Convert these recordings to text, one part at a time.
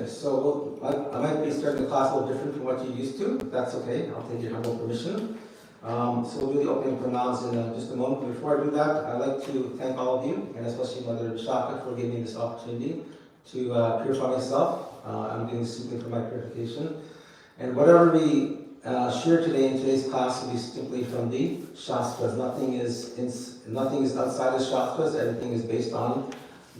So I might be starting the class a little different from what you're used to. That's okay. I'll take your humble permission. So we'll be opening pronouns in just a moment. Before I do that, I'd like to thank all of you, and especially Mother Shaka, for giving me this opportunity to purify myself. I'm doing this simply for my purification. And whatever we share today in today's class will be simply from the Shastras. Nothing is outside the Shastras. Everything is based on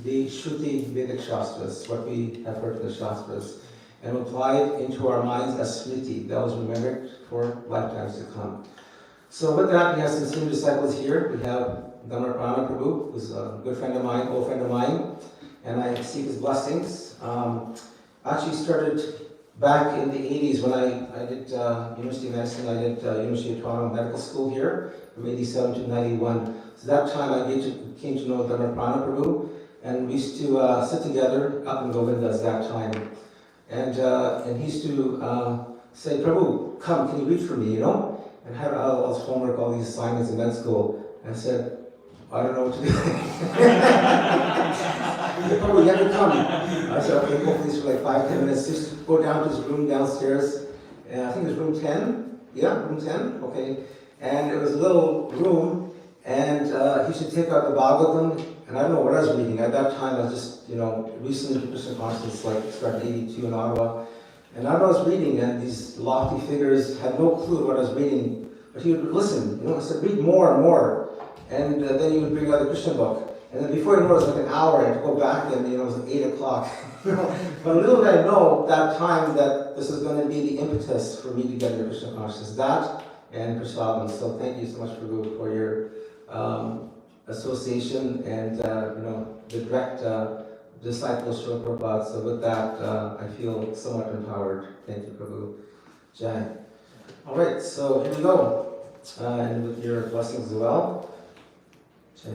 the Shruti Vedic Shastras, what we have heard in the Shastras, and apply it into our minds as Smriti, that was remembered for lifetimes to come. So with that, we have some senior disciples here. We have Dhammaprana Prabhu, who's a good friend of mine, old friend of mine, and I seek his blessings. Actually started back in the 80s when I did University of Medicine. I did University of Toronto Medical School here from 87 to 91. So that time I came to know Dhammaprana Prabhu, and we used to sit together up in Govinda's that time. And he used to say, Prabhu, come, can you read for me, And had all this homework, all these assignments in med school. And I said, I don't know what to do. He said, Prabhu, you have to come. I said, okay, hopefully for like 5-10 minutes. Just go down to his room downstairs. And I think it was room 10. Yeah, room 10, okay. And it was a little room, and he should take out the Bhagavatam. And I don't know what I was reading. At that time, I was just, recently Krishna consciousness, like started in 82 in Ottawa. And I was reading, and these lofty figures had no clue what I was reading. But he would listen, I said, read more and more. And then he would bring out the Krishna book. And then before you know it, was like an hour, and to go back, and it was like 8 o'clock. But little did I know that time that this is going to be the impetus for me to get into Krishna consciousness. That and Prasadam. So thank you so much, Prabhu, for your association and the direct disciples of Prabhupada. So with that, I feel somewhat empowered. Thank you, Prabhu. Jai. All right, so here we go, and with your blessings as well. Jai.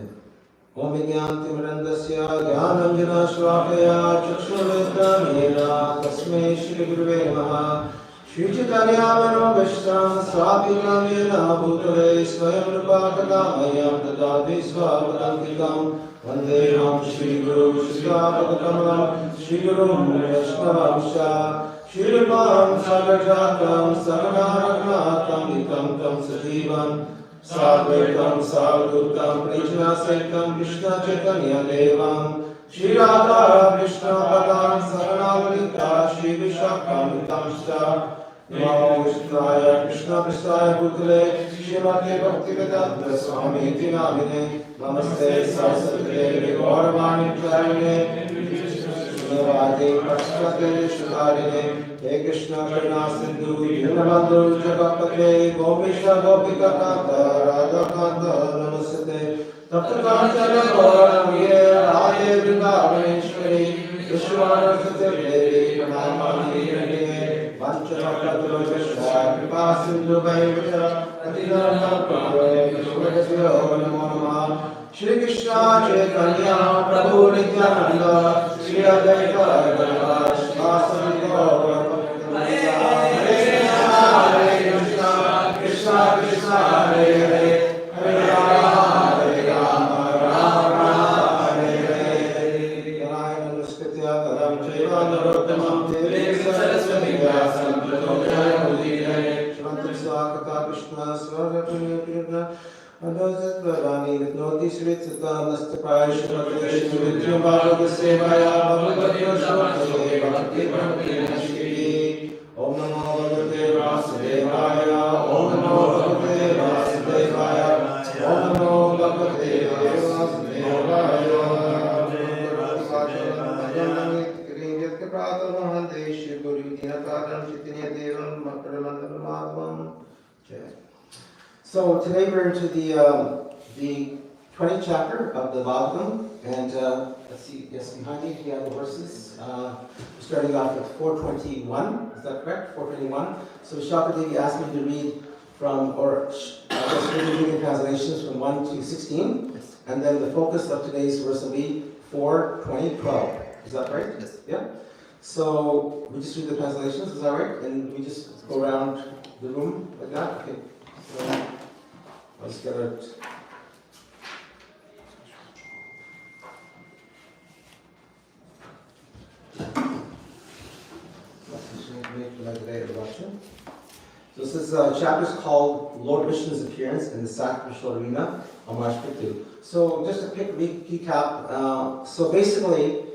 Om Vijnantimirandasya Jnanam Jana Shvakaya Chakshurvidhamira Tasmai Shri Gurave Namaha Shri Chaitanya Manobhishtam Swapi Navina Bhutale Swayam Rupa Kadamayam Dadadhi Svapadantikam Vandeham Shri Guru Shri Kamalam Shri Guru Vaishnavamsha Shri Rupam Sagarjatam Samanaragnatam Nikam Tam Sajivam Sadvaitam Sadhutam Krishna Saitam Krishna Chaitanya Devam Shri Radha Krishna Padam Saranamrita Shri Vishakamitam Shta Namo Vishnaya Krishna Prasthaya Bhutale Srimate Bhaktivedanta Swami Tinamine Namaste Saraswati Devi Gauravani Pradine Navade Prasthate Shudarine He Krishna Karuna Sindhu Dinabandhu Jagapate Gopisha Gopika Kanta Radha Kanta Namaste Tapta Kanchana Gauravaniye Radhe Vrindavaneshwari Vishwanatha Devi Pranamani Pranamani Vanchakaturu Vishwa Kripa Sindhu Vaivata Adinana Prabhu Vishwadasya Namo Namah Shri Krishna Chaitanya Prabhu Nityananda Shri Advaita Gadadhara Shivasati Gaura Hare Krishna Krishna Krishna Hare Hare Hare Rama Hare Rama Rama Rama Hare Hare Narayana Namaskritya Param Chaiva Narottamam Devim Saraswati Vyasam Tato Jayamudire Shrimantam Swakata Krishna Swarapunya Kirna Adazadvarani Vidnoti Sritsitam Nastapraya Shrimateshu Vidyam Bhagavata Sevaya Bhagavata Shrimateshu Bhakti Bhakti Nashkiri Om Namo Bhagavate Vasudevaya Om Namo Bhagavate Vasudevaya Om Namo Bhagavate Vasudevaya So today we're into the 20th chapter of the Bhagavatam, and let's see, yes, behind me we have the verses. Starting off with 421, is that correct? 421. So Shakadevi asked me to read from, or I guess we're reading translations from 1 to 16, and then the focus of today's verse will be 4, 20, 12. Is that right? Yes. Yeah. So we just read the translations, is that right? And we just go around the room like that? Okay. So let's get it. So this is chapter is called Lord Vishnu's Appearance in the Sacrificial Arena on March 15. So just a quick recap. So basically,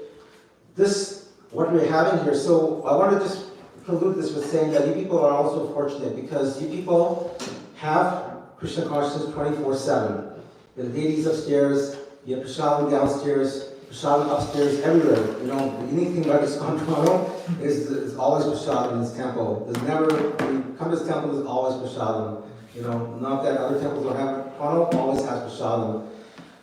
what we're having here. So I want to just conclude this with saying that you people are also fortunate because you people have Krishna consciousness 24/7. The deities upstairs, you have prasadam downstairs, prasadam upstairs, everywhere. You know, the unique thing about this Toronto is always prasadam in this temple. There's never, when you come to this temple, there's always prasadam. You know, not that other temples don't have it. Toronto always has prasadam.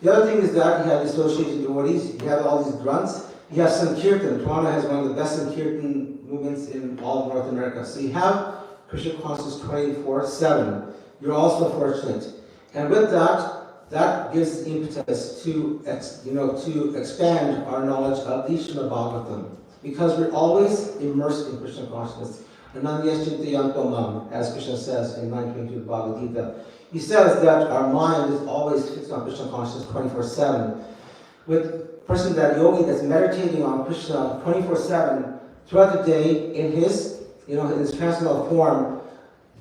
The other thing is that you have the associated devotees, you have all these grunts, you have Sankirtan. Toronto has one of the best Sankirtan movements in all of North America. So you have Krishna consciousness 24/7. You're also fortunate. And with that, that gives the impetus to expand our knowledge of the Srimad Bhagavatam. Because we're always immersed in Krishna consciousness. Ananyaschintayantomam, as Krishna says in 9:22 of the Bhagavad Gita. He says that our mind is always fixed on Krishna consciousness 24/7. With person that yogi that's meditating on Krishna 24/7 throughout the day in his transcendental form,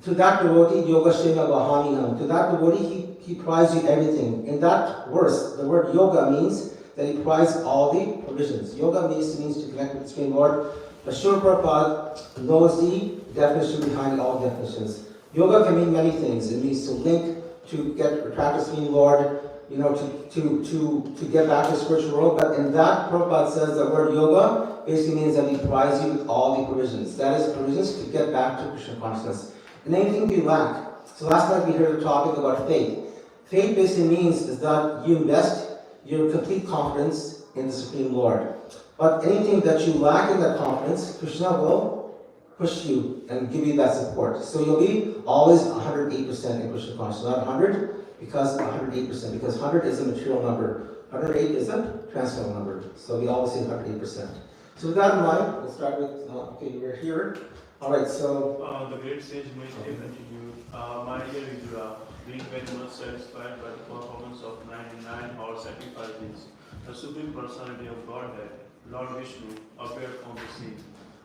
to that devotee, yoga shema bahamiham. To that devotee, he provides you everything. In that verse, the word yoga means that he provides all the provisions. Yoga means to connect with the Supreme Lord. But Srila Prabhupada knows the definition behind all definitions. Yoga can mean many things. It means to link, to practice the Supreme Lord, to get back to the spiritual world. But in that, Prabhupada says the word yoga basically means that he provides you with all the provisions. That is provisions to get back to Krishna consciousness. And anything you lack. So last night we heard a topic about faith. Faith basically means is that you invest your complete confidence in the Supreme Lord. But anything that you lack in that confidence, Krishna will push you and give you that support. So you'll be always 108% in Krishna consciousness. Not 100, because 108%. Because 100 is a material number. 108 is a transcendental number. So we always say 108%. So with that in mind, we'll start with, we're here. Alright, so... the great sage Maitreya continued, my dear Vidura, being very much satisfied by the performance of 99 hour sacrifices, the Supreme Personality of Godhead, Lord Vishnu, appeared on the scene.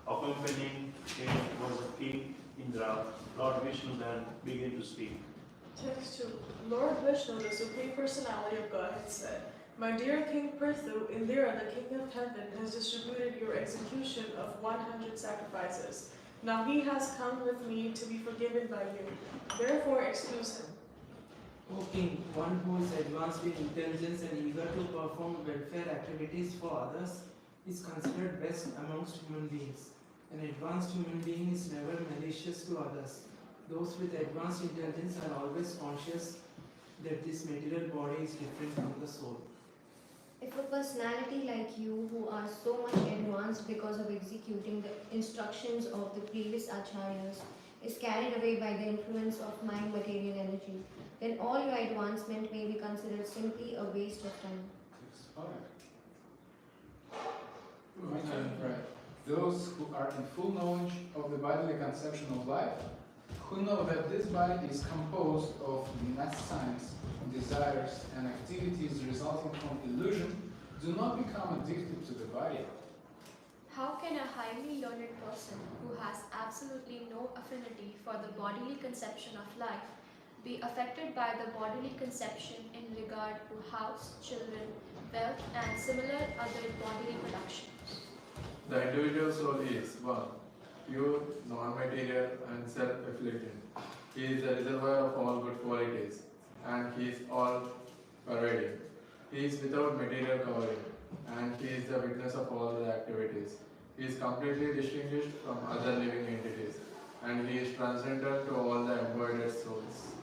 Accompanying him was the king Indra. Lord Vishnu then began to speak. Text 2. Lord Vishnu, the Supreme Personality of Godhead, said, My dear King Prithu, Indira, the King of Heaven, has distributed your execution of 100 sacrifices. Now he has come with me to be forgiven by you. Therefore excuse him. O King, one who is advanced in intelligence and eager to perform welfare activities for others is considered best amongst human beings. An advanced human being is never malicious to others. Those with advanced intelligence are always conscious that this material body is different from the soul. If a personality like you, who are so much advanced because of executing the instructions of the previous acharyas, is carried away by the influence of mind material energy, then all your advancement may be considered simply a waste of time. My turn, right. Those who are in full knowledge of the bodily conception of life, who know that this body is composed of mass signs, desires, and activities resulting from illusion, do not become addicted to the body. How can a highly learned person who has absolutely no affinity for the bodily conception of life be affected by the bodily conception in regard to house, children, wealth, and similar other bodily productions? The individual soul is one, pure, non-material, and self-afflicted. He is the reservoir of all good qualities, and he is all-pervading. He is without material covering, and he is the witness of all the activities. He is completely distinguished from other living entities, and he is transcendental to all the embodied souls.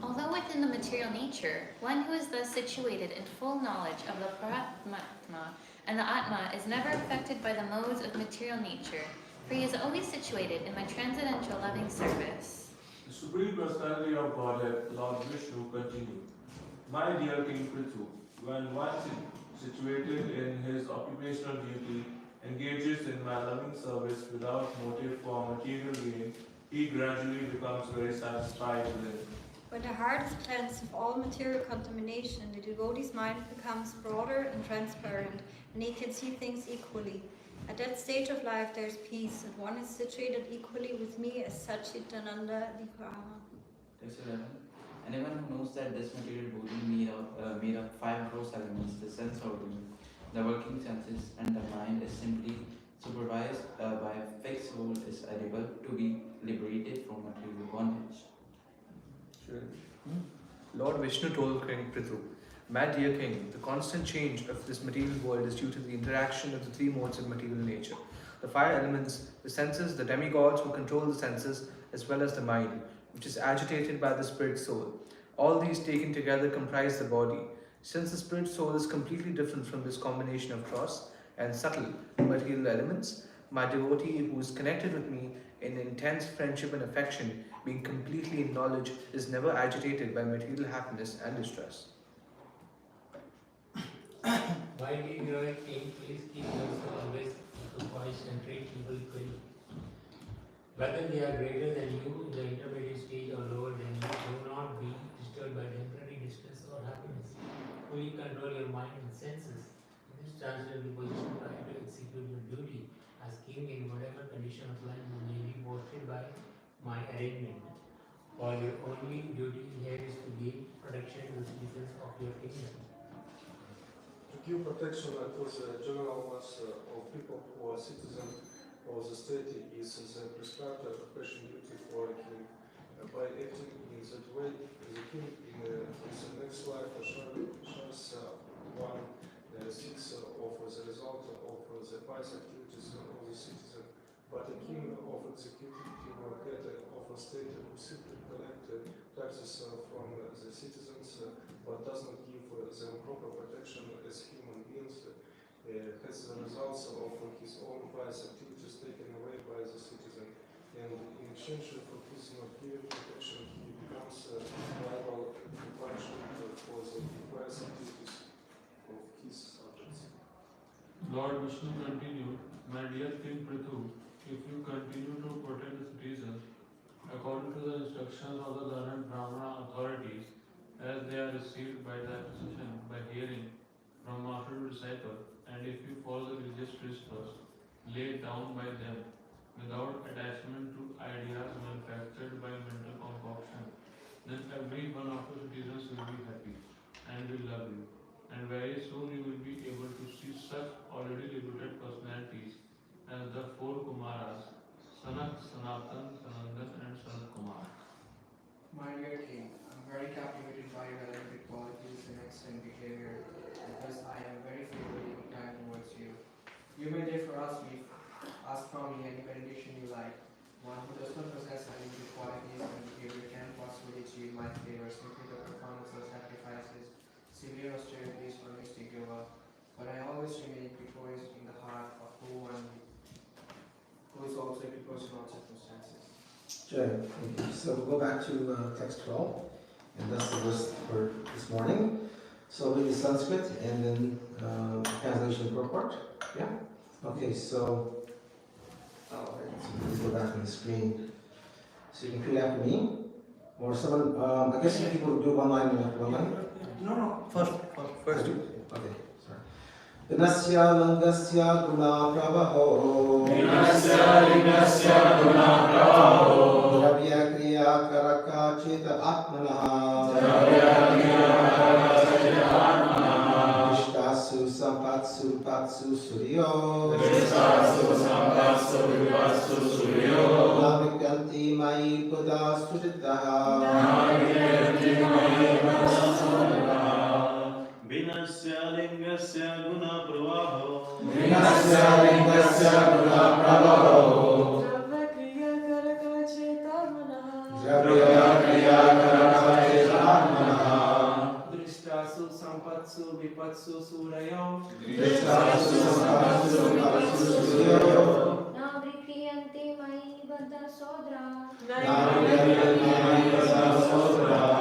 Although within the material nature, one who is thus situated in full knowledge of the Paramatma and the Atma is never affected by the modes of material nature, for he is always situated in my transcendental loving service. The Supreme Personality of Godhead, Lord Vishnu, continued, My dear King Prithu, when one situated in his occupational duty engages in my loving service without motive for material gain, he gradually becomes very satisfied with it. When the heart is cleansed of all material contamination, the devotee's mind becomes broader and transparent, and he can see things equally. At that stage of life there is peace, and one is situated equally with me as Satchitananda Vigrama. Text 11. Anyone who knows that this material body made up five gross elements, the sense organ, the working senses, and the mind is simply supervised by a fixed soul is able to be liberated from material bondage. Lord Vishnu told King Prithu, My dear king, the constant change of this material world is due to the interaction of the three modes of material nature. The five elements, the senses, the demigods who control the senses, as well as the mind, which is agitated by the spirit soul. All these taken together comprise the body. Since the spirit soul is completely different from this combination of gross and subtle material elements, my devotee who is connected with me in intense friendship and affection, being completely in knowledge, is never agitated by material happiness and distress. Why did your king please keep yourself always equipoised and treat people equally? Whether they are greater than you in the intermediate stage or lower than you, do not be disturbed by temporary distress or happiness. Fully control your mind and senses. In this transcendental position, try to execute your duty as king in whatever condition of life you may be portrayed by my arrangement. For your only duty here is to give protection to the citizens of your kingdom. To give protection to the general mass of people who are citizens of the state is the prescribed occupation duty for a king. By acting in that way, the king in his next life shares 1/6 of the result of the pious activities of the citizen. But a king of executive head of a state who simply collect taxes from the citizens but does not give them proper protection as human beings has the results of his own pious activities taken away by the citizen, and in exchange for his not giving protection he becomes liable to punishment for the pious activities of his subjects. Lord Vishnu continued, My dear King Prithu, if you continue to protect the citizens according to the instructions of the learned Brahmana authorities, as they are received by the acquisition by hearing from master to disciple, and if you follow the religious principles laid down by them without attachment to ideas manufactured by mental concoction, then every one of your citizens will be happy and will love you. And very soon you will be able to see such already liberated personalities as the four Kumaras, Sanak, Sanatan, Sanandan, and Sanat Kumar. My dear King, I'm very captivated by your elevated qualities and excellent behavior, because I am very favorably inclined towards you. You may therefore ask from me any benediction you like. One who does not possess any good qualities and behavior can possibly achieve my favor simply the performance of sacrifices, severe austerities for mystic yoga, but I always remain equipoised in the heart of who is also equipoised in all circumstances. Sure, thank you. So we'll go back to text 12, and that's the verse for this morning. So I'll read the Sanskrit and then translation purport. Yeah? Okay, so please go back on the screen. So you can repeat after me. Or someone, I guess you people do one line and after one line? No, first. Okay, sorry. Vinasya langasya guna pravaho. Vinasya lingasya guna pravaho. Dravya kriya karaka cheta atmanaha. Dravya kriya karaka cheta atmanaha. Vishtasu sampatsu patsu suryo. Vishtasu sampatsu vipatsu suryo. Navikanti mai buddha suridaha. Navikanti mai buddha suridaha. Vinasya lingasya guna pravaho. Vinasya lingasya guna pravaho. Dravya kriya karaka cheta manaha. Dravya kriya karaka cheta atmanaha. Drishtasu sampatsu vipatsu surayo. Drishtasu sampatsu vipatsu suryo. Navrikriyanti mai baddha sodra. Navikanti mai buddha suridaha.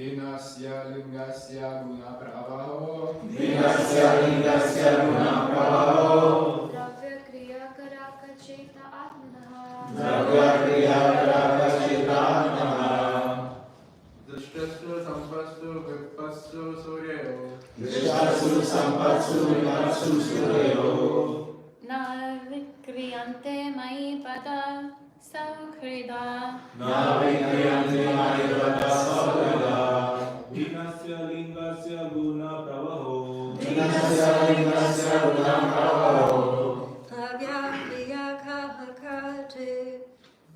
Vinasya lingasya guna pravaho. Vinasya lingasya guna pravaho. Dravya kriya karaka cheta atmanaha. Dravya kriya karaka cheta atmanaha. Drishtasu sampatsu vipassu suryo. Drishtasu sampatsu vipatsu suryo. Na vikriyante mai pada saukrida. Navikanti mai buddha suridaha. Vinasya lingasya guna pravaho. Vinasya lingasya guna pravaho. Dravya kriya karaka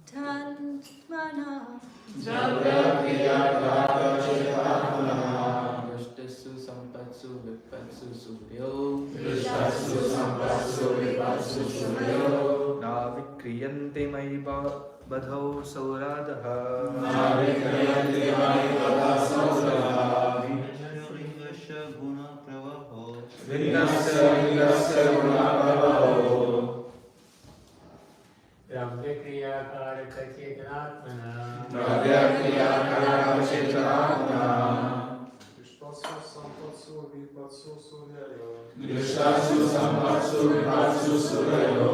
tatmana. Dravya kriya karaka cheta atmanaha. Drishtasu sampatsu vipatsu suryo. Drishtasu sampatsu vipatsu suryo. Navikriyante mai badhau sauradaha. Navikanti mai buddha suridaha. Vinasya guna pravaho. Vinasya lingasya guna pravaho. Dravya kriya karaka chetanatmana. Dravya kriya karaka cheta atmanaha. Vishtasu sampatsu vipatsu suryayo. Drishtasu sampatsu vipatsu suryo.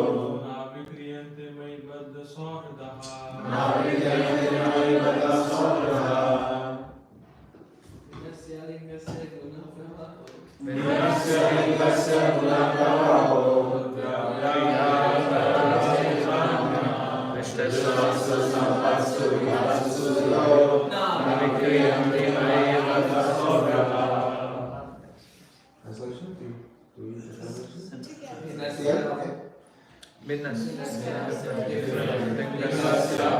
Navikriyante mai baddha sohridaha. Navikanti mai buddha suridaha. Vinasya lingasya guna pravaho. Vinasya lingasya guna pravaho. Dravya kriya karaka cheta atmanaha. Drishtasu sampatsu vipatsu suryo. Navikanti mai buddha suridaha. Translation? Do you read the translation? Vinasya Yeah, okay. Vinasya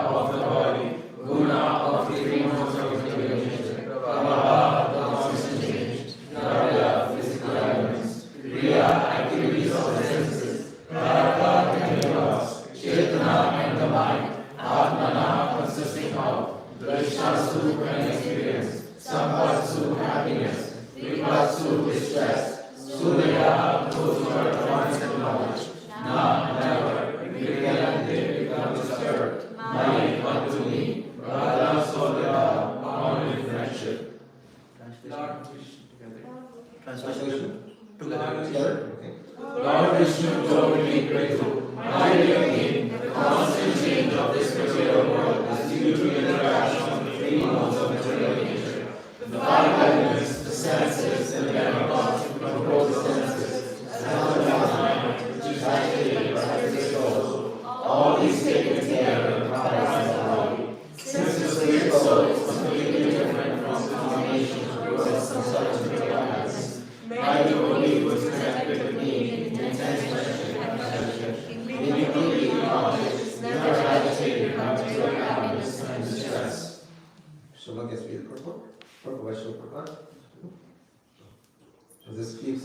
of the body, guna of the three modes of materialization, pravaha, the constant change, dravya, physical elements, kriya, activities of the senses, karaka, demigods, chetana, and the mind, atmana, consisting of, drishtasu, an experience, sampatsu, happiness, vipatsu, distress, surya, those who are advanced in knowledge, na, never, Kriyanante becomes disturbed, mai, unto me, Radha Sodha, bound in friendship. Translation? Together. Together? Okay. Lord Vishnu told me, Prithu, my dear king, the constant change of this material world is due to the interaction of the three modes of material nature. The five elements, the senses, and the demigods who control the senses, as well as the mind, which is agitated by the soul. All these taken together comprise the body. Since the spirit soul is completely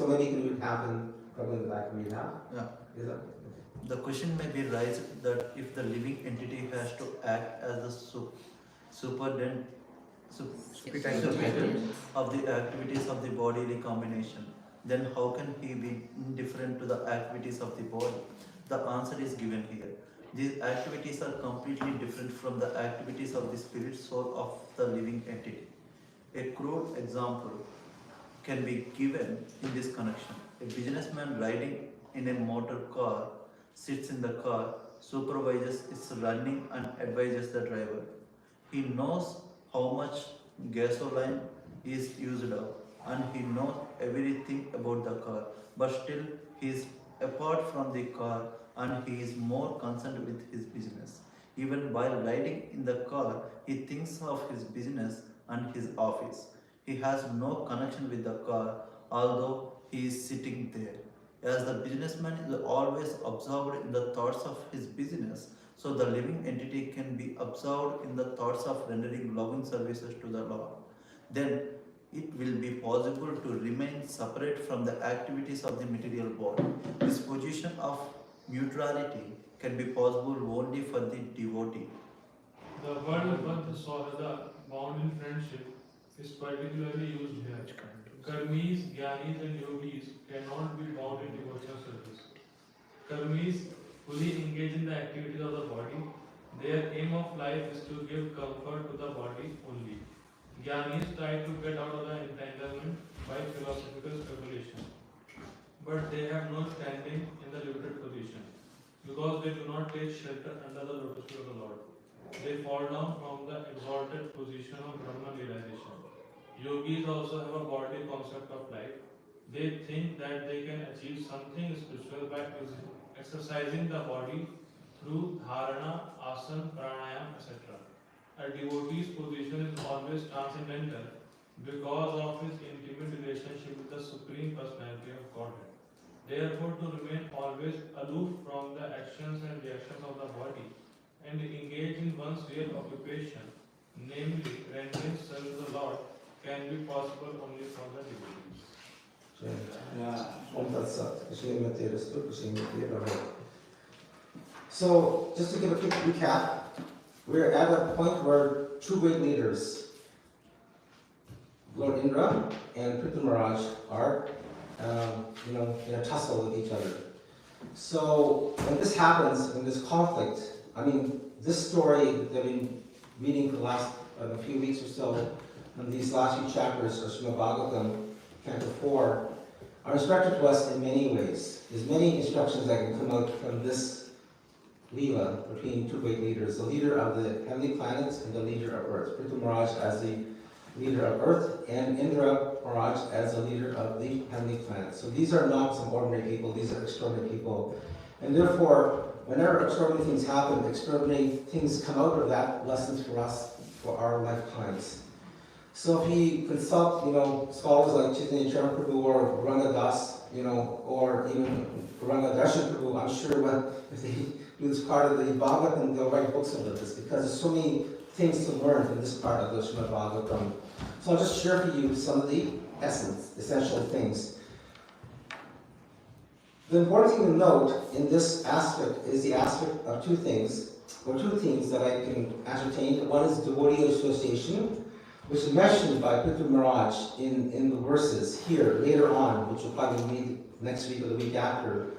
So maybe you can read half and probably in the back read half. Yeah. Is that? The question may be raised that if the living entity has to act as the superintendent of the activities of the bodily combination, then how can he be indifferent to the activities of the body? The answer is given here. These activities are completely different from the activities of the spirit soul of the living entity. A crude example can be given in this connection. A businessman riding in a motor car sits in the car, supervises its running and advises the driver. He knows how much gasoline is used up and he knows everything about the car, but still he is apart from the car and he is more concerned with his business. Even while riding in the car, he thinks of his business and his office. He has no connection with the car, although he is sitting there. As the businessman is always absorbed in the thoughts of his business, so the living entity can be absorbed in the thoughts of rendering loving services to the Lord. Then it will be possible to remain separate from the activities of the material body. This position of neutrality can be possible only for the devotee. The word Bhatt bound in friendship is particularly used here. Karmis, Jnanis and Yogis cannot be bound in devotional service. Karmis fully engage in the activities of the body. Their aim of life is to give comfort to the body only. Jnanis try to get out of the entanglement by philosophical speculation, but they have no standing in the limited position because they do not take shelter under the lotus feet of the Lord. They fall down from the exalted position of Brahman realization. Yogis also have a bodily concept of life. They think that they can achieve something spiritual by exercising the body through dharana, asana, pranayama, etc. A devotee's position is always transcendental because of his intimate relationship with the Supreme Personality of Godhead. Therefore, to remain always aloof from the actions and reactions of the body and engage in one's real occupation, namely rendering service to the Lord, can be possible only for the devotees. So, just to give a quick recap, we're at a point where two great leaders, Lord Indra and Prithu Maharaj, are in a tussle with each other. So, when this happens, when this conflict, this story that we've been reading for the last a few weeks or so, and these last few chapters of Srimad Bhagavatam, Canto 4, are instructed to us in many ways. There's many instructions that can come out from this Leela between two great leaders, the leader of the heavenly planets and the leader of Earth. Prithu Maharaj as the leader of Earth, and Indra Maharaj as the leader of the heavenly planets. So these are not some ordinary people, these are extraordinary people. And therefore, whenever extraordinary things happen, extraordinary things come out of that, lessons for us for our lifetimes. So if you consult, scholars like Chaitanya Charitamrita Prabhu or Gauranga Das, or even Gauranga Darshan Prabhu, I'm sure if they do this part of the Bhagavatam, they'll write books about this because there's so many things to learn from this part of the Srimad Bhagavatam. So I'll just share for you some of the essential things. The important thing to note in this aspect is the aspect of two things that I can ascertain. One is devotee association, which is mentioned by Prithu Maharaj in the verses here, later on, which we'll probably read next week or the week after.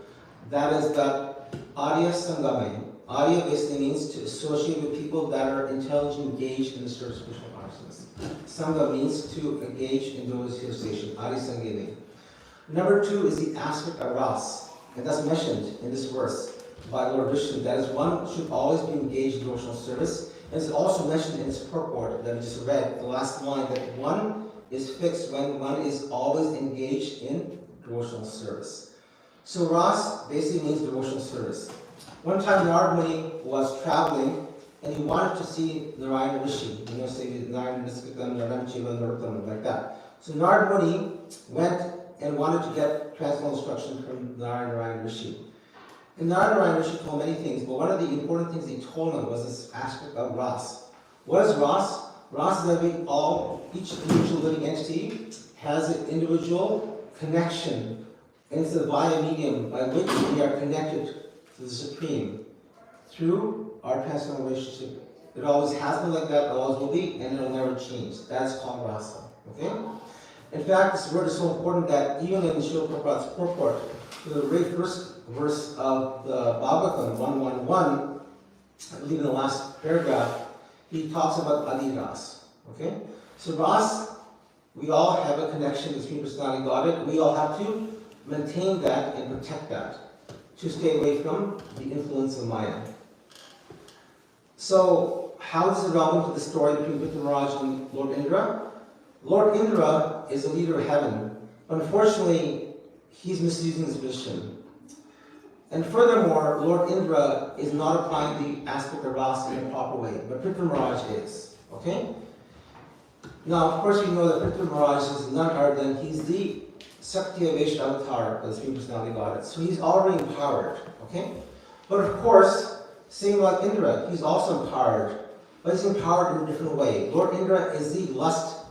That is that Arya Sangamaya. Arya basically means to associate with people that are intelligently engaged in the service of Krishna consciousness. Sangha means to engage in those association, Arya Sangamaya. Number two is the aspect of ras, and that's mentioned in this verse by Lord Vishnu. That is, one should always be engaged in devotional service. And it's also mentioned in its purport that we just read, the last line, that one is fixed when one is always engaged in devotional service. So ras basically means devotional service. One time Narad Muni was traveling and he wanted to see Narayana Rishi, say Narayana Niskakam, Narayana Chiva, Narottam, like that. So Narad Muni went and wanted to get transcendental instruction from Narayana Rishi. And Narayana Rishi told many things, but one of the important things he told him was this aspect of ras. What is ras? Ras is that each individual living entity has an individual connection, and it's the via medium by which we are connected to the Supreme through our transcendental relationship. It always has been like that, it always will be, and it will never change. That's called rasa. Okay? In fact, this word is so important that even in Srila Prabhupada's purport, to the very first verse of the Bhagavatam, 111, I believe in the last paragraph, he talks about Adi Ras. Okay? So Ras, we all have a connection to the Supreme Personality Godhead. We all have to maintain that and protect that, to stay away from the influence of Maya. So, how is it relevant to the story between Prithu Maharaj and Lord Indra? Lord Indra is the leader of heaven. Unfortunately, he's misusing his position. And furthermore, Lord Indra is not applying the aspect of rasa in a proper way, but Prithu Maharaj is. Okay? Now, of course, we know that Prithu Maharaj is none other than he's the Sakti Avesh avatar of the Supreme Personality Godhead. So he's already empowered. Okay? But of course, same like Indra, he's also empowered. But he's empowered in a different way. Lord Indra is the lust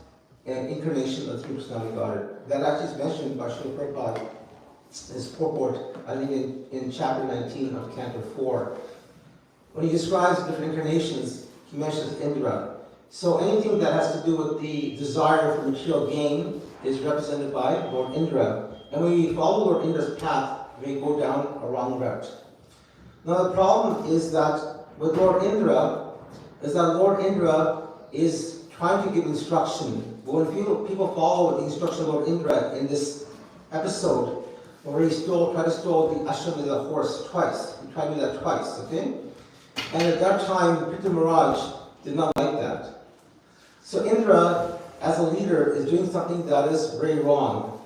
and incarnation of the Supreme Personality Godhead. That actually is mentioned by Srila Prabhupada in his purport, I think in chapter 19 of Canto 4. When he describes the different incarnations, he mentions Indra. So anything that has to do with the desire for material gain is represented by Lord Indra. And when we follow Lord Indra's path, we go down a wrong route. Now the problem is that with Lord Indra, is trying to give instruction. But when people follow the instruction of Lord Indra in this episode, where he tried to steal the ashram of the horse twice. He tried to do that twice, okay? And at that time, Prithu Maharaj did not like that. So Indra, as a leader, is doing something that is very wrong.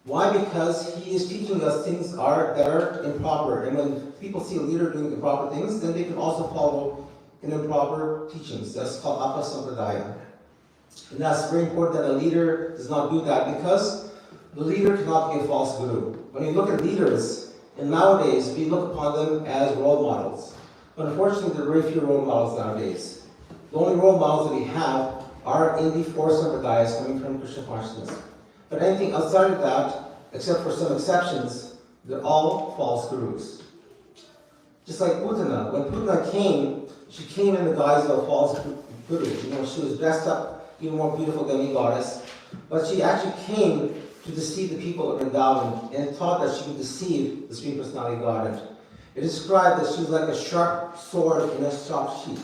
Why? Because he is teaching us things that are improper. And when people see a leader doing improper things, then they can also follow in improper teachings. That's called apasampradaya. And that's very important that a leader does not do that, because the leader cannot be a false guru. When you look at leaders, and nowadays we look upon them as role models. But unfortunately, there are very few role models nowadays. The only role models that we have are in the four sampradayas coming from Krishna consciousness. But anything outside of that, except for some exceptions, they're all false gurus. Just like Putana. When Putana came, she came in the guise of a false guru. She was dressed up even more beautiful than the goddess. But she actually came to deceive the people of Vrindavan and taught that she would deceive the Supreme Personality Godhead. It is described that she was like a sharp sword in a sharp sheath.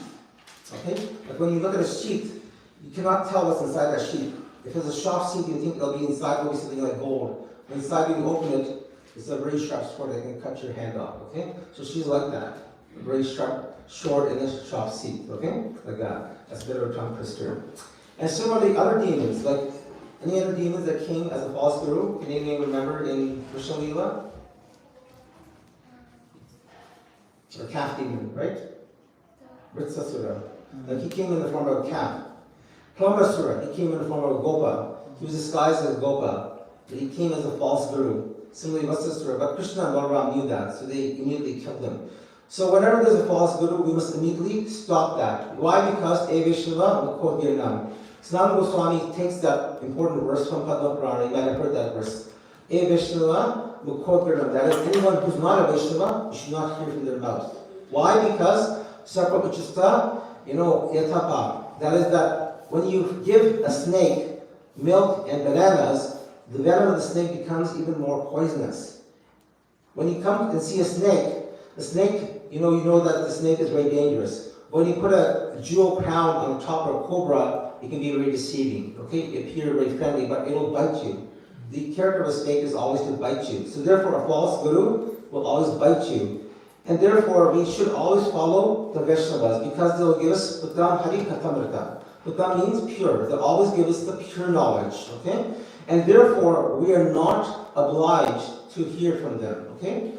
Okay? Like when you look at a sheath, you cannot tell what's inside that sheath. If it's a sharp sheath, you think it'll be inside, will be something like gold. When inside, when you open it, it's a very sharp sword that can cut your hand off. Okay? So she's like that. A very sharp sword in a sharp sheath. Okay? Like that. That's a bit of a tongue twister. And similarly, other demons, like any other demons that came as a false guru, can anyone remember in Krishna Leela? The calf demon, right? Vritsasura. Like he came in the form of a calf. Klambasura, he came in the form of a gopa. He was disguised as a gopa. But he came as a false guru. Similarly, Vatsasura. But Krishna and Balaram knew that, so they immediately killed him. So whenever there's a false guru, we must immediately stop that. Why? Because Eveshava Mukhodvirnam. Sanatana Goswami takes that important verse from Padma Purana. You might have heard that verse. E Vaishnava Mukhodvirnam. That is, anyone who's not a Vaishnava, you should not hear from their mouth. Why? Because Sarpakuchista, Yatapa. That is that when you give a snake milk and bananas, the venom of the snake becomes even more poisonous. When you come and see a snake, the snake, you know that the snake is very dangerous. When you put a jewel crown on the top of a cobra, it can be very deceiving. Okay, it appears very friendly, but it'll bite you. The character of a snake is always to bite you. So therefore, a false guru will always bite you. And therefore, we should always follow the Vaishnavas, because they'll give us Uttam Hari Kathamrita. Uttam means pure. They'll always give us the pure knowledge. Okay? And therefore, we are not obliged to hear from them. Okay?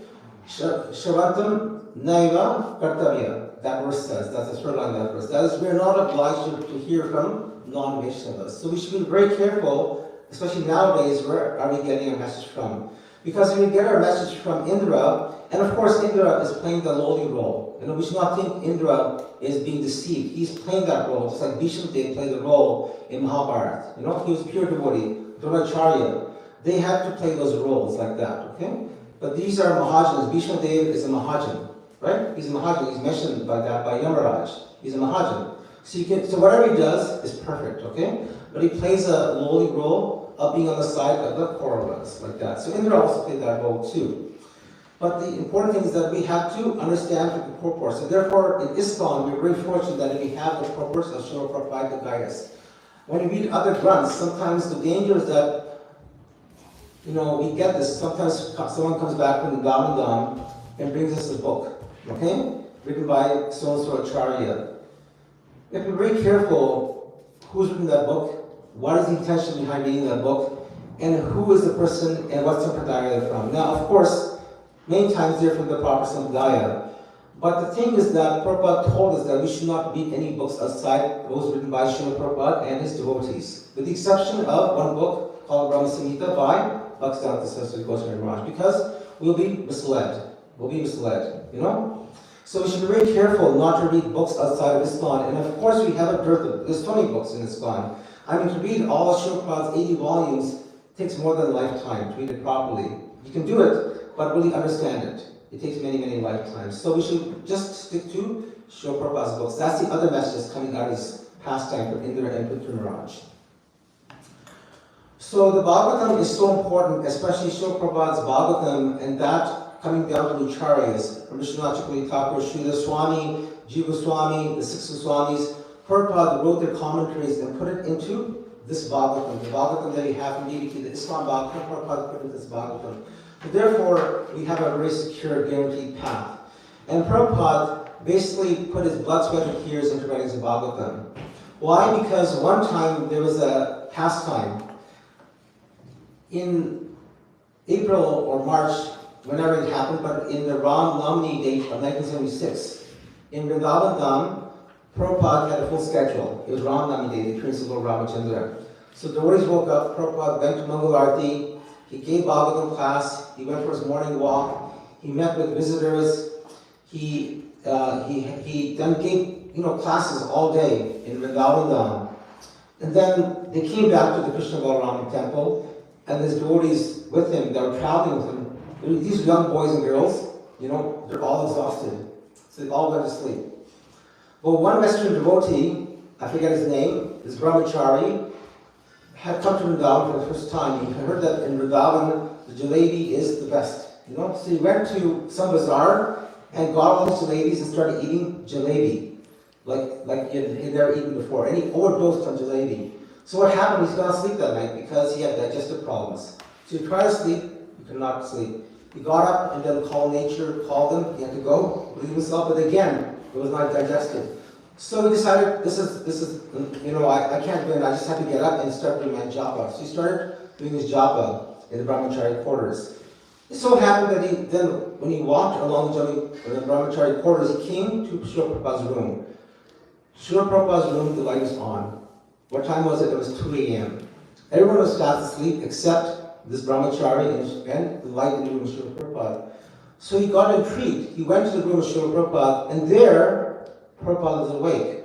Shravantam Naiva Kartavya. That verse says, that's the third line of that verse. That is, we are not obliged to hear from non-Vaishnavas. So we should be very careful, especially nowadays, where are we getting our message from? Because when we get our message from Indra, and of course Indra is playing the lowly role. We should not think Indra is being deceived. He's playing that role, just like Bhishma played the role in Mahabharata. He was pure devotee, Dronacharya. they have to play those roles like that, okay? But these are Mahajans. Bhishma Dev is a Mahajan, right? He's a Mahajan. He's mentioned by that by Yamaraj. He's a Mahajan. So whatever he does is perfect, okay? But he plays a lowly role of being on the side of the Kauravas, like that. So Indra also played that role too. But the important thing is that we have to understand the purport. So therefore, in ISKCON, we're very fortunate that we have the purports of Srila Prabhupada to guide us. When we read other grunts, sometimes the danger is that, we get this. Sometimes someone comes back from Vrindavan and brings us a book, okay? Written by so-and-so Acharya. We have to be very careful who's written that book, what is the intention behind reading that book, and who is the person and what sampradaya they're from. Now, of course, many times they're from the proper sampradaya. But the thing is that Prabhupada told us that we should not read any books outside those written by Srila Prabhupada and his devotees, with the exception of one book called Brahma Samhita by Bhaktivedanta Saraswati Goswami Maharaj, because we'll be misled. So we should be very careful not to read books outside of ISKCON. And of course, we have a dearth of, there's so many books in ISKCON. I mean, to read all of Srila Prabhupada's 80 volumes takes more than a lifetime to read it properly. You can do it, but really understand it. It takes many, many lifetimes. So we should just stick to Srila Prabhupada's books. That's the other message coming out of his pastime for Indra and Prithvi Maharaj. So the Bhagavatam is so important, especially Srila Prabhupada's Bhagavatam, and that coming down to the Acharyas, from Vishwanath Chakravarti Thakur, Srila Swami, Jiva Goswami, the six Goswamis. Prabhupada wrote their commentaries and put it into this Bhagavatam, the Bhagavatam that we have from DVT, the Islam Bhagavatam, Prabhupada put it into this Bhagavatam. Therefore, we have a very secure, guaranteed path. And Prabhupada basically put his blood, sweat, and tears into writing the Bhagavatam. Why? Because one time there was a pastime. In April or March, whenever it happened, but in the Ram Navami date of 1976, in Vrindavan Dham, Prabhupada had a full schedule. It was Ram Navami day, the appearance of Lord Ramachandra. So the devotees woke up, Prabhupada went to Mangal Arati, he gave Bhagavatam class, he went for his morning walk, he met with visitors, he then gave classes all day in Vrindavan Dham. And then they came back to the Krishna Balaram temple, and his devotees with him, that were traveling with him, these young boys and girls, they're all exhausted. So they all went to sleep. But one Western devotee, I forget his name, this brahmachari, had come to Vrindavan for the first time. He heard that in Vrindavan, the jalebi is the best. So he went to some bazaar and got all these jalebis and started eating jalebi, like he had never eaten before. And he overdosed on jalebi. So what happened? He's gone to sleep that night because he had digestive problems. So he tried to sleep, he could not sleep. He got up and then called nature, called him, he had to go, relieve himself, but again, it was not digested. So he decided, this is, I can't do it, I just have to get up and start doing my japa. So he started doing his japa in the brahmachari quarters. It so happened that when he walked along the brahmachari quarters, he came to Srila Prabhupada's room. Srila Prabhupada's room, the light was on. What time was it? It was 2 a.m. Everyone was fast asleep except this brahmachari and the light in the room of Srila Prabhupada. So he got intrigued. He went to the room of Srila Prabhupada, and there, Prabhupada was awake.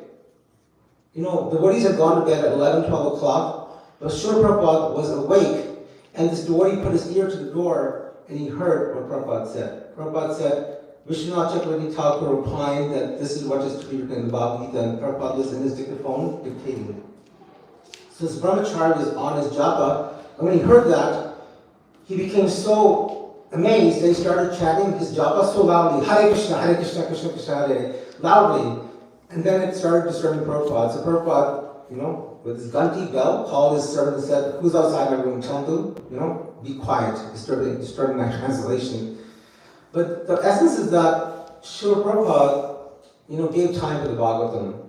The devotees had gone to bed at 11, 12 o'clock, but Srila Prabhupada was awake, and this devotee put his ear to the door, and he heard what Prabhupada said. Prabhupada said, Vishwanath Chakravarti Thakur opined that this is what is to be written in the Bhagavad Gita, and Prabhupada was in his dictaphone dictating it. So this brahmachari was on his japa, and when he heard that, he became so amazed that he started chanting his japa so loudly, Hare Krishna, Krishna Krishna, Hare, loudly. And then it started disturbing Prabhupada. So Prabhupada, with his ganti bell, called his servant and said, who's outside my room? Chandu, be quiet, disturbing my translation. But the essence is that Srila Prabhupada, gave time to the Bhagavatam.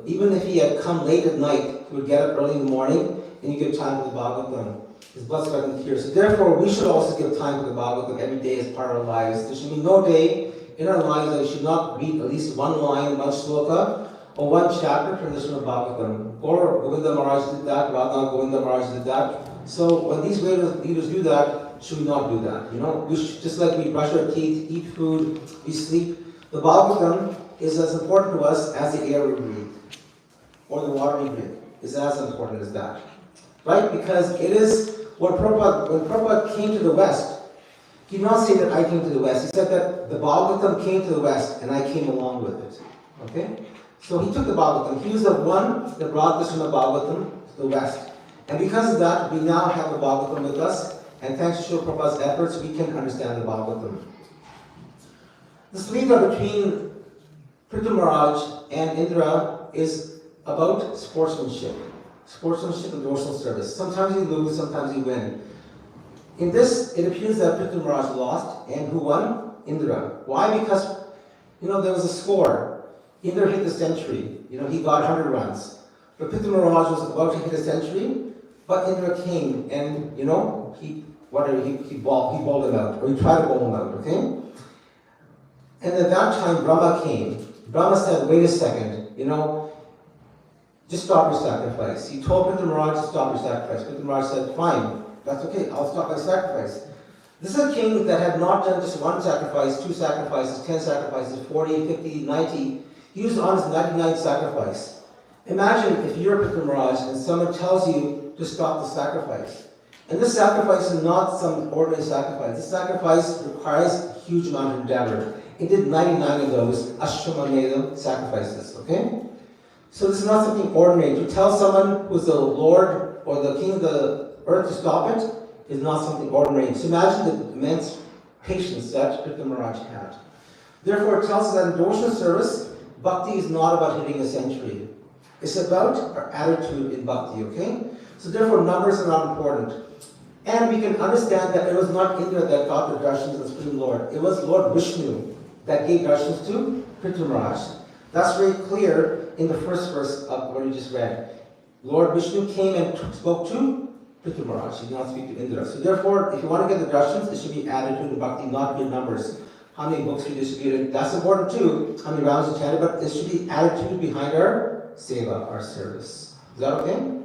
Even if he had come late at night, he would get up early in the morning and he give time to the Bhagavatam. His blood, sweat, and tears. So therefore, we should also give time to the Bhagavatam every day as part of our lives. There should be no day in our lives that we should not read at least one line, one sloka, or one chapter from the Srimad Bhagavatam. Or Govinda Maharaj did that, Radha Govinda Maharaj did that. So when these leaders do that, should we not do that? We should, just like we brush our teeth, eat food, we sleep. The Bhagavatam is as important to us as the air we breathe, or the water we drink. Is as important as that, right? Because it is when Prabhupada came to the West, he did not say that I came to the West. He said that the Bhagavatam came to the West and I came along with it. Okay? So he took the Bhagavatam. He was the one that brought this from the Bhagavatam to the West. And because of that, we now have the Bhagavatam with us. And thanks to Srila Prabhupada's efforts, we can understand the Bhagavatam. The slita between Prithu Maharaj and Indra is about sportsmanship. Sportsmanship and devotional service. Sometimes you lose, sometimes you win. In this, it appears that Prithu Maharaj lost, and who won? Indra. Why? Because, there was a score. Indra hit the century. He got 100 runs. But Prithu Maharaj was about to hit a century, but Indra came and, he bowled him out, or he tried to bowl him out, okay? And at that time, Brahma came. Brahma said, wait a second, just stop your sacrifice. He told Prithu Maharaj to stop your sacrifice. Prithu Maharaj said, fine, that's okay, I'll stop my sacrifice. This is a king that had not done just one sacrifice, 2 sacrifices, 10 sacrifices, 40, 50, 90. He was on his 99th sacrifice. Imagine if you're Prithu Maharaj and someone tells you to stop the sacrifice. And this sacrifice is not some ordinary sacrifice. This sacrifice requires a huge amount of endeavor. He did 99 of those Ashwamedha sacrifices, okay? So this is not something ordinary. To tell someone who's the Lord or the King of the earth to stop it is not something ordinary. So imagine the immense patience that Prithu Maharaj had. Therefore, it tells us that in devotional service, bhakti is not about hitting a century. It's about our attitude in bhakti, okay? So therefore, numbers are not important. And we can understand that it was not Indra that got the darshans of the Supreme Lord. It was Lord Vishnu that gave darshans to Prithu Maharaj. That's very clear in the first verse of what we just read. Lord Vishnu came and spoke to Prithu Maharaj. He did not speak to Indra. So therefore, if you want to get the darshans, it should be attitude in bhakti, not good numbers. How many books we distributed, that's important too. How many rounds we chanted, but it should be attitude behind our seva, our service. Is that okay?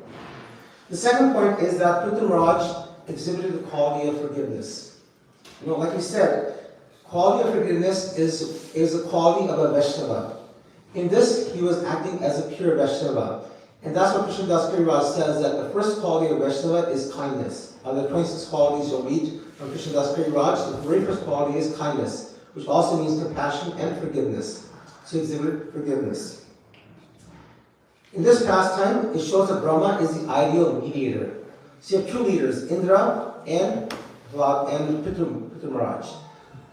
The second point is that Prithu Maharaj exhibited the quality of forgiveness. Like we said, quality of forgiveness is the quality of a Vaishnava. In this, he was acting as a pure Vaishnava. And that's what Krishna Das Kaviraj says, that the first quality of Vaishnava is kindness. Of the 26 qualities you'll read from Krishna Das Kaviraj, the very first quality is kindness, which also means compassion and forgiveness. So he exhibited forgiveness. In this pastime, it shows that Brahma is the ideal mediator. So you have 2 leaders, Indra and Prithu Maharaj.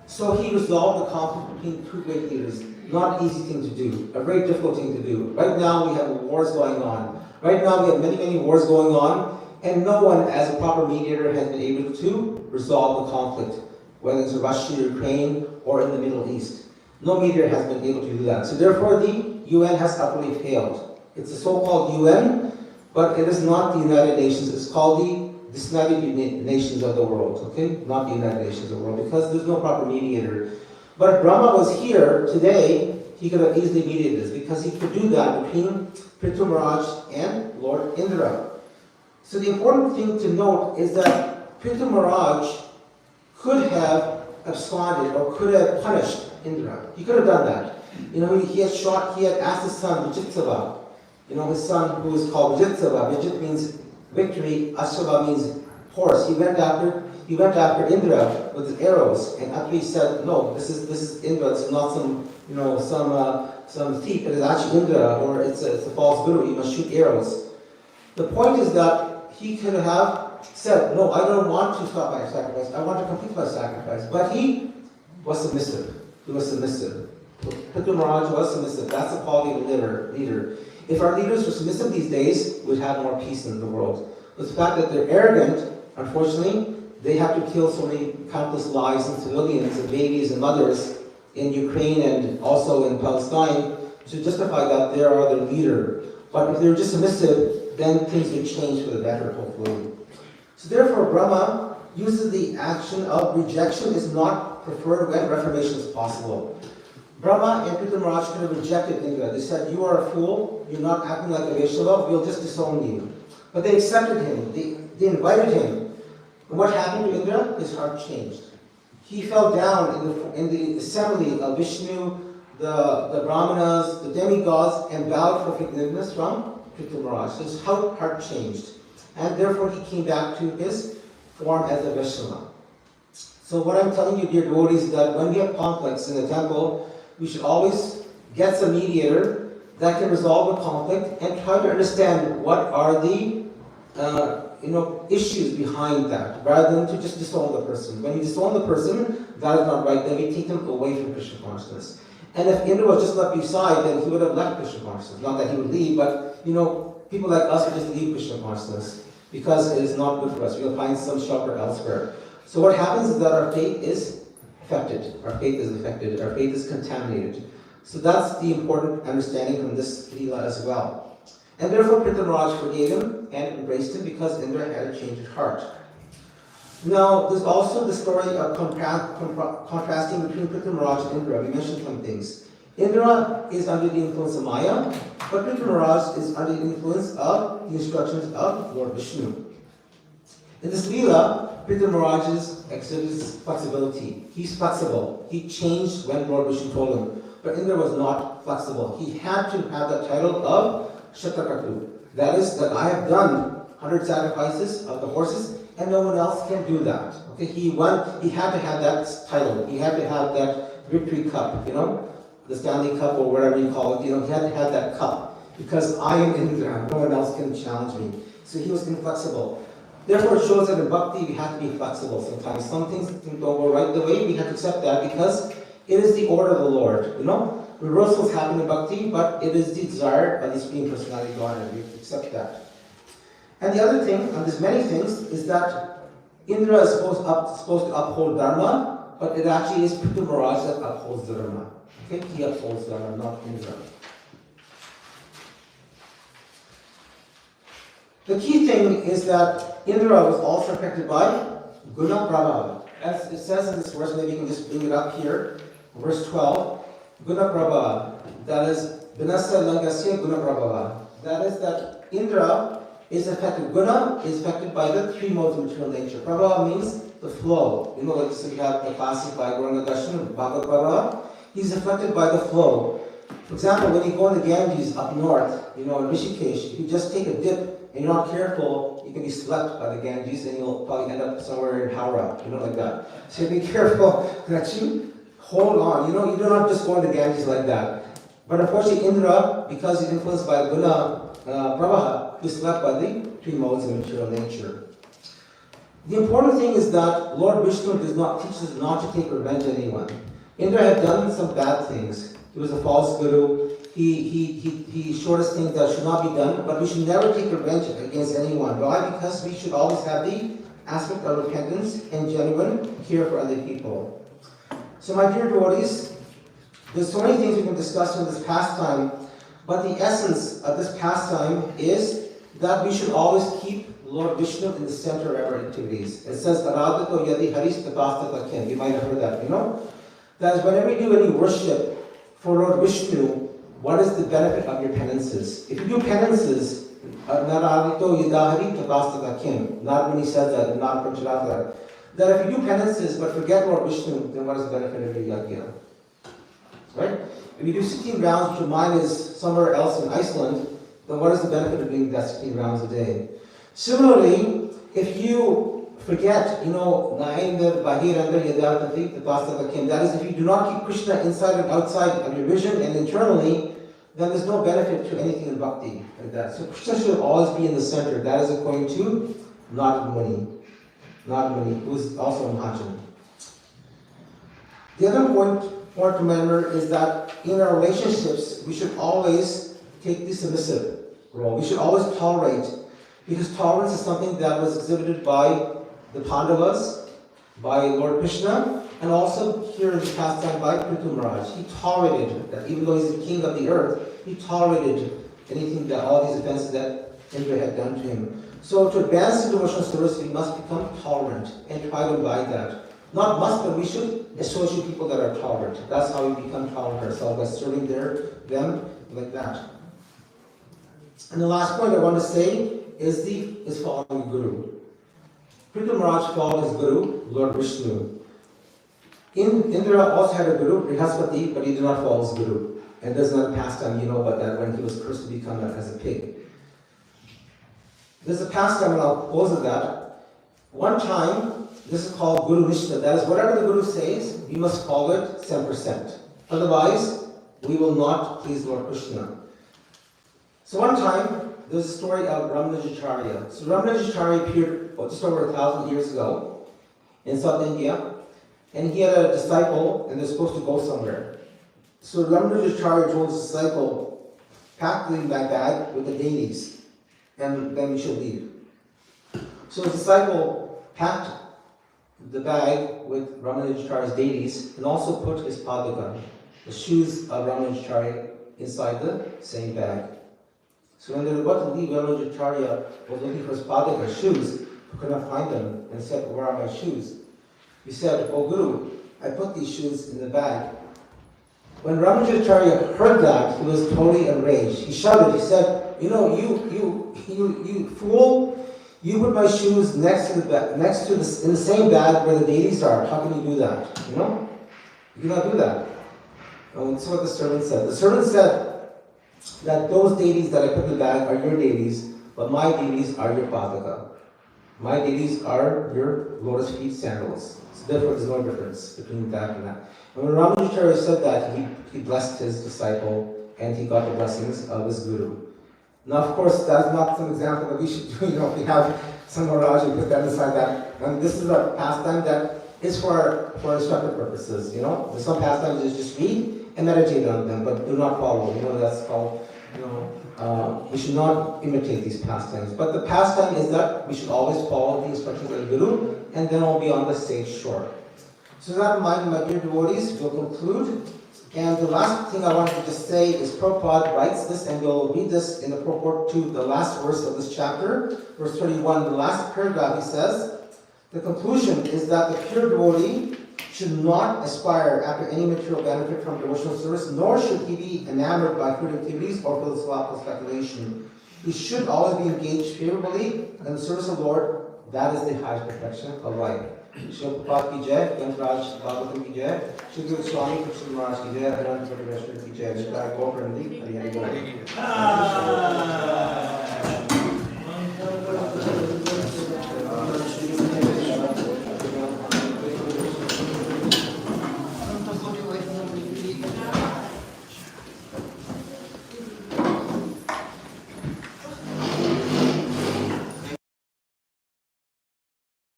So he resolved the conflict between 2 great leaders. Not an easy thing to do, a very difficult thing to do. Right now we have wars going on. Right now we have many, many wars going on, and no one as a proper mediator has been able to resolve the conflict, whether it's Russia, Ukraine, or in the Middle East. No mediator has been able to do that. So therefore the UN has utterly failed. It's the so-called UN, but it is not the United Nations. It's called the Disunited Nations of the world, okay? Not the United Nations of the world, because there's no proper mediator. But if Brahma was here today, he could have easily mediated this, because he could do that between Prithu Maharaj and Lord Indra. So the important thing to note is that Prithu Maharaj could have absconded or could have punished Indra. He could have done that. He had asked his son Vijitsava, his son who is called Vijitsava. Vijit means victory, Asava means horse. He went after Indra with his arrows, and after he said, no, this is Indra, it's not some thief, it is actually Indra, or it's a false guru, you must shoot arrows. The point is that he could have said, no, I don't want to stop my sacrifice, I want to complete my sacrifice. But he was submissive. He was submissive. Prithu Maharaj was submissive. That's the quality of a leader. If our leaders were submissive these days, we'd have more peace in the world. But the fact that they're arrogant, unfortunately, they have to kill so many countless lives and civilians and babies and mothers in Ukraine and also in Palestine to justify that they are the leader. But if they're just submissive, then things would change for the better, hopefully. So therefore, Brahma uses the action of rejection is not preferred when reformation is possible. Brahma and Prithu Maharaj could have rejected Indra. They said, you are a fool, you're not acting like a Vaishnava, we'll just disown you. But they accepted him, they invited him. And what happened to Indra? His heart changed. He fell down in the assembly of Vishnu, the Brahmanas, the demigods, and vowed for forgiveness from Prithu Maharaj. His heart changed. And therefore he came back to his form as a Vaishnava. So what I'm telling you, dear devotees, is that when we have conflicts in the temple, we should always get some mediator that can resolve the conflict and try to understand what are the issues behind that, rather than to just disown the person. When you disown the person, that is not right. Then we take them away from Krishna consciousness. And if Indra was just left beside, then he would have left Krishna consciousness. Not that he would leave, but people like us would just leave Krishna consciousness because it is not good for us. We'll find some shelter elsewhere. So what happens is that our faith is affected. Our faith is affected. Our faith is contaminated. So that's the important understanding from this Leela as well. And therefore Prithviraj forgave him and embraced him because Indra had a changed heart. Now, there's also the story of contrasting between Prithviraj and Indra. We mentioned some things. Indra is under the influence of Maya, but Prithviraj is under the influence of the instructions of Lord Vishnu. In this Leela, Prithviraj exhibits flexibility. He's flexible. He changed when Lord Vishnu told him. But Indra was not flexible. He had to have the title of Shatakatu. That is, that I have done 100 sacrifices of the horses, and no one else can do that. Okay, he had to have that title. He had to have that victory cup, the Stanley Cup or whatever you call it. He had to have that cup because I am Indra. No one else can challenge me. So he was inflexible. Therefore, it shows that in bhakti we have to be flexible sometimes. Some things don't go right the way. We have to accept that because it is the order of the Lord. Reversals happen in bhakti, but it is the desire of the Supreme Personality of God, and we have to accept that. And the other thing, and there's many things, is that Indra is supposed to uphold Dharma, but it actually is Prithviraj that upholds Dharma. Okay? He upholds Dharma, not Indra. The key thing is that Indra was also affected by Guna Prabhava. As it says in this verse, maybe you can just bring it up here, verse 12. Guna Prabhava. That is, Vinasa Langasya Guna Prabhava. That is that Indra is affected. Guna is affected by the three modes of material nature. Prabhava means the flow. So you have the classic by Gauranga Darshan, Bhagavad Prabhava. He's affected by the flow. For example, when you go in the Ganges up north, in Rishikesh, if you just take a dip and you're not careful, you can be swept by the Ganges and you'll probably end up somewhere in Howrah, like that. So be careful that you hold on. You do not just go in the Ganges like that. But unfortunately, Indra, because he's influenced by Guna Prabhaha, is swept by the three modes of material nature. The important thing is that Lord Vishnu does not teach us not to take revenge on anyone. Indra had done some bad things. He was a false guru. He showed us things that should not be done, but we should never take revenge against anyone. Why? Because we should always have the aspect of repentance and genuine care for other people. So my dear devotees, there's so many things we can discuss in this pastime, but the essence of this pastime is that we should always keep Lord Vishnu in the center of our activities. It says, Aradhato yadi haris tapastata kim. You might have heard that, That is, whenever you do any worship for Lord Vishnu, what is the benefit of your penances? If you do penances, Naradito yadahari tapastata kim. Not when he says that, not Pracharatha. That if you do penances but forget Lord Vishnu, then what is the benefit of your yajna? Right? If you do 16 rounds, but your mind is somewhere else in Iceland, then what is the benefit of doing that 16 rounds a day? Similarly, if you forget, that is, if you do not keep Krishna inside and outside of your vision and internally, then there's no benefit to anything in bhakti like that. So Krishna should always be in the center. That is according to Nagmani, who is also a Mahajan. The other point to remember is that in our relationships, we should always take the submissive role. We should always tolerate, because tolerance is something that was exhibited by the Pandavas, by Lord Krishna, and also here in the pastime by Prithviraj. He tolerated that, even though he's the king of the earth, he tolerated anything that all these offenses that Indra had done to him. So to advance in devotional service, we must become tolerant and try to abide that. Not must, but we should associate people that are tolerant. That's how we become tolerant ourselves, by serving them like that. And the last point I want to say is following Guru. Prithviraj followed his Guru, Lord Vishnu. Indra also had a Guru, Brihaspati, but he did not follow his Guru. And there's another pastime about that, when he was cursed to become as a pig. There's a pastime, and I'll close with that. One time, this is called Guru Nishta. That is, whatever the Guru says, we must follow it 10%. Otherwise, we will not please Lord Krishna. So one time, there's a story of Ramanujacharya. So Ramanujacharya appeared just over 1,000 years ago in South India, and he had a disciple, and they're supposed to go somewhere. So Ramanujacharya told his disciple, pack in my bag with the deities, and then we should leave. So his disciple packed the bag with Ramanujacharya's deities, and also put his padaka, the shoes of Ramanujacharya, inside the same bag. So when they were about to leave, Ramanujacharya was looking for his padaka, shoes, but could not find them, and said, where are my shoes? He said, oh Guru, I put these shoes in the bag. When Ramanujacharya heard that, he was totally enraged. He shouted, he said, you know, you fool, you put my shoes next to in the same bag where the deities are. How can you do that? You know? You cannot do that. And that's what the servant said. The servant said that those deities that I put in the bag are your deities, but my deities are your padaka. My deities are your lotus feet sandals. There's no difference between that and that. And when Ramanujacharya said that, he blessed his disciple and he got the blessings of his guru. Now, of course, that's not some example that we should do. You know, if we have some Maharaj, we put that inside that. And this is a pastime that is for instructive purposes. You know, there's some pastimes is just read and meditate on them, but do not follow. You know, that's called, you know, we should not imitate these pastimes. But the pastime is that we should always follow the instructions of the Guru, and then we'll be on the safe shore. So with that in mind, my dear devotees, we'll conclude. And the last thing I wanted to just say is Prabhupada writes this, and we'll read this in the purport to the last verse of this chapter, verse 31. The last paragraph, he says, the conclusion is that the pure devotee should not aspire after any material benefit from devotional service, nor should he be enamored by fruit activities or philosophical speculation. He should always be engaged favorably in the service of the Lord. That is the highest perfection of life. Shri Prabhupada ki jai, Gantaraj Bhagavatam ki jai, Shri Guru Swami Krishna Maharaj ki jai, Ananta Parmeshwar ki jai, Jai Govardhan Hari Hari Bol.